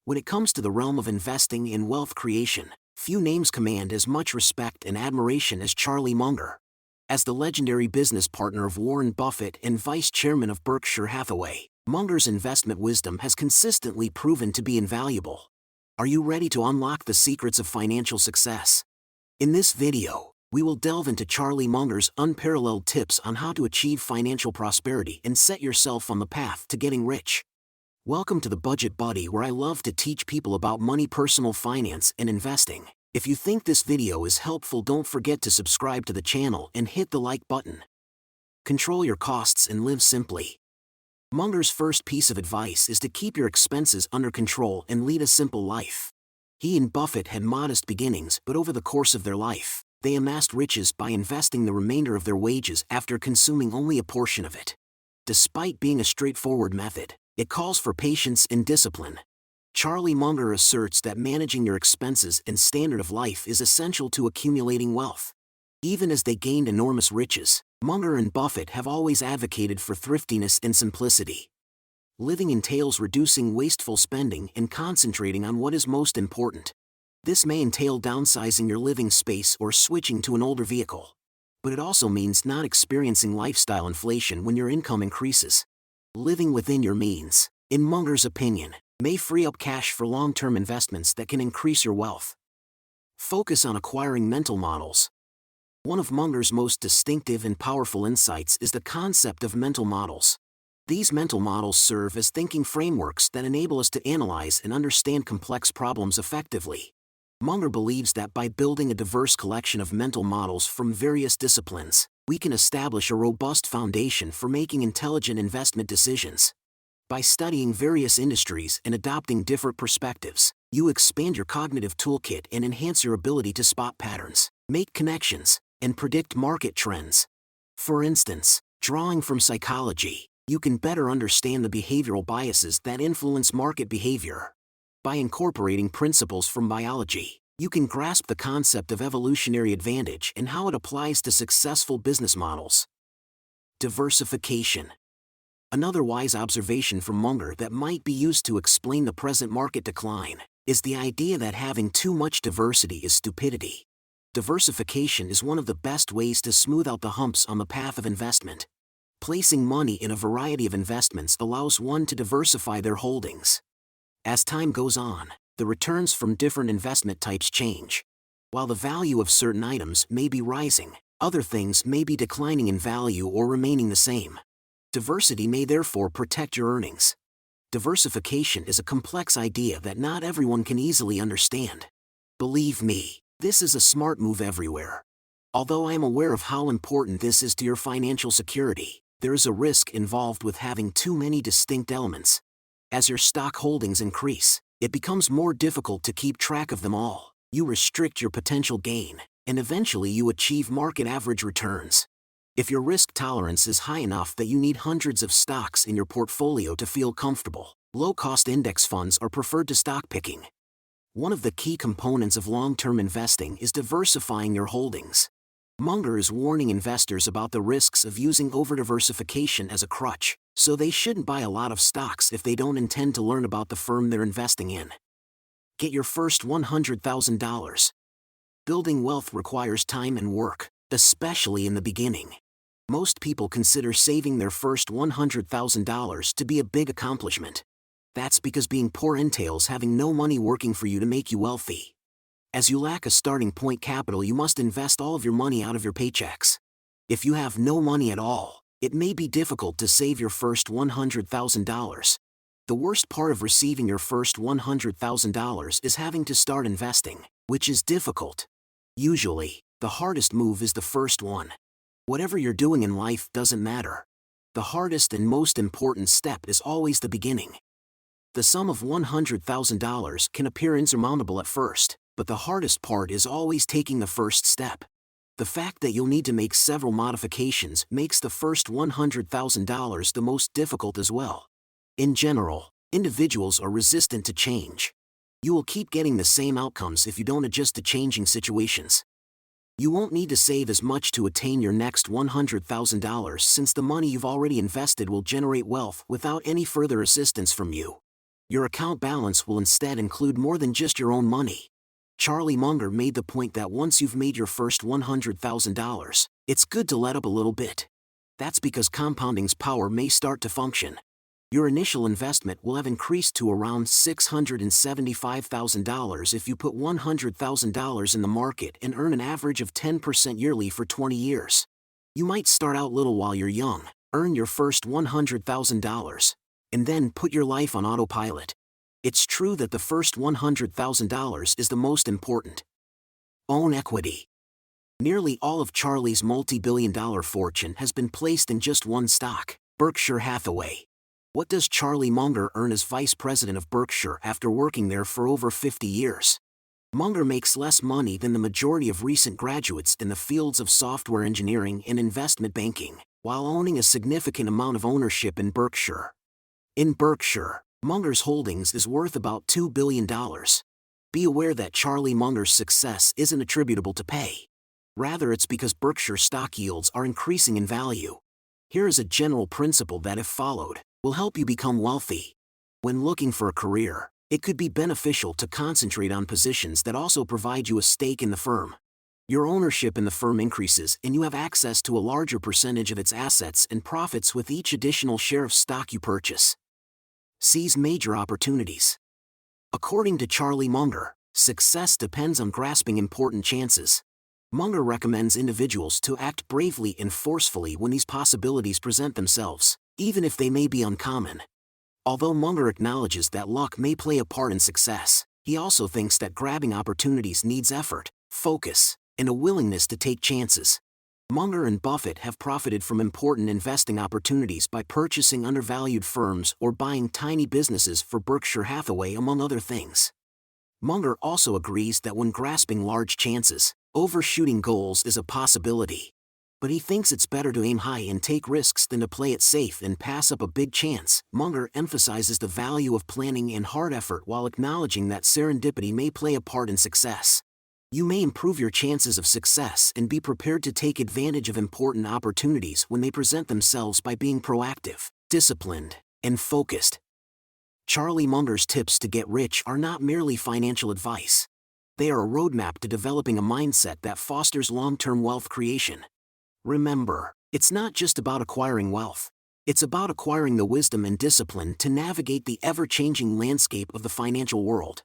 When it comes to the realm of investing and wealth creation, few names command as much respect and admiration as Charlie Munger. As the legendary business partner of Warren Buffett and vice chairman of Berkshire Hathaway, Munger's investment wisdom has consistently proven to be invaluable. Are you ready to unlock the secrets of financial success? In this video, we will delve into Charlie Munger's unparalleled tips on how to achieve financial prosperity and set yourself on the path to getting rich. Welcome to the Budget Buddy, where I love to teach people about money, personal finance, and investing. If you think this video is helpful, don't forget to subscribe to the channel and hit the like button. Control your costs and live simply. Munger's first piece of advice is to keep your expenses under control and lead a simple life. He and Buffett had modest beginnings, but over the course of their life, they amassed riches by investing the remainder of their wages after consuming only a portion of it. Despite being a straightforward method, it calls for patience and discipline. Charlie Munger asserts that managing your expenses and standard of life is essential to accumulating wealth. Even as they gained enormous riches, Munger and Buffett have always advocated for thriftiness and simplicity. Living entails reducing wasteful spending and concentrating on what is most important. This may entail downsizing your living space or switching to an older vehicle. But it also means not experiencing lifestyle inflation when your income increases. Living within your means, in Munger's opinion, may free up cash for long-term investments that can increase your wealth. Focus on acquiring mental models. One of Munger's most distinctive and powerful insights is the concept of mental models. These mental models serve as thinking frameworks that enable us to analyze and understand complex problems effectively. Munger believes that by building a diverse collection of mental models from various disciplines, we can establish a robust foundation for making intelligent investment decisions. By studying various industries and adopting different perspectives, you expand your cognitive toolkit and enhance your ability to spot patterns, make connections, and predict market trends. For instance, drawing from psychology, you can better understand the behavioral biases that influence market behavior. By incorporating principles from biology, you can grasp the concept of evolutionary advantage and how it applies to successful business models. Diversification. Another wise observation from Munger that might be used to explain the present market decline is the idea that having too much diversity is stupidity. Diversification is one of the best ways to smooth out the humps on the path of investment. Placing money in a variety of investments allows one to diversify their holdings. As time goes on, the returns from different investment types change. While the value of certain items may be rising, other things may be declining in value or remaining the same. Diversity may therefore protect your earnings. Diversification is a complex idea that not everyone can easily understand. Believe me, this is a smart move everywhere. Although I am aware of how important this is to your financial security, there is a risk involved with having too many distinct elements. As your stock holdings increase, it becomes more difficult to keep track of them all. You restrict your potential gain, and eventually you achieve market average returns. If your risk tolerance is high enough that you need hundreds of stocks in your portfolio to feel comfortable, low-cost index funds are preferred to stock picking. One of the key components of long-term investing is diversifying your holdings. Munger is warning investors about the risks of using over-diversification as a crutch, so they shouldn't buy a lot of stocks if they don't intend to learn about the firm they're investing in. Get your first $100,000. Building wealth requires time and work, especially in the beginning. Most people consider saving their first $100,000 to be a big accomplishment. That's because being poor entails having no money working for you to make you wealthy. As you lack a starting point capital, you must invest all of your money out of your paychecks. If you have no money at all, it may be difficult to save your first $100,000. The worst part of receiving your first $100,000 is having to start investing, which is difficult. Usually, the hardest move is the first one. Whatever you're doing in life doesn't matter. The hardest and most important step is always the beginning. The sum of $100,000 can appear insurmountable at first, but the hardest part is always taking the first step. The fact that you'll need to make several modifications makes the first $100,000 the most difficult as well. In general, individuals are resistant to change. You will keep getting the same outcomes if you don't adjust to changing situations. You won't need to save as much to attain your next $100,000 since the money you've already invested will generate wealth without any further assistance from you. Your account balance will instead include more than just your own money. Charlie Munger made the point that once you've made your first $100,000, it's good to let up a little bit. That's because compounding's power may start to function. Your initial investment will have increased to around $675,000 if you put $100,000 in the market and earn an average of 10% yearly for 20 years. You might start out little while you're young, earn your first $100,000, and then put your life on autopilot. It's true that the first $100,000 is the most important. Own equity. Nearly all of Charlie's multi-billion-dollar fortune has been placed in just one stock, Berkshire Hathaway. What does Charlie Munger earn as vice president of Berkshire after working there for over 50 years? Munger makes less money than the majority of recent graduates in the fields of software engineering and investment banking, while owning a significant amount of ownership in Berkshire. In Berkshire, Munger's holdings is worth about $2 billion. Be aware that Charlie Munger's success isn't attributable to pay. Rather, it's because Berkshire stock yields are increasing in value. Here is a general principle that, if followed, will help you become wealthy. When looking for a career, it could be beneficial to concentrate on positions that also provide you a stake in the firm. Your ownership in the firm increases and you have access to a larger percentage of its assets and profits with each additional share of stock you purchase. Seize major opportunities. According to Charlie Munger, success depends on grasping important chances. Munger recommends individuals to act bravely and forcefully when these possibilities present themselves, even if they may be uncommon. Although Munger acknowledges that luck may play a part in success, he also thinks that grabbing opportunities needs effort, focus, and a willingness to take chances. Munger and Buffett have profited from important investing opportunities by purchasing undervalued firms or buying tiny businesses for Berkshire Hathaway, among other things. Munger also agrees that when grasping large chances, overshooting goals is a possibility. But he thinks it's better to aim high and take risks than to play it safe and pass up a big chance. Munger emphasizes the value of planning and hard effort while acknowledging that serendipity may play a part in success. You may improve your chances of success and be prepared to take advantage of important opportunities when they present themselves by being proactive, disciplined, and focused. Charlie Munger's tips to get rich are not merely financial advice. They are a roadmap to developing a mindset that fosters long-term wealth creation. Remember, it's not just about acquiring wealth. It's about acquiring the wisdom and discipline to navigate the ever-changing landscape of the financial world.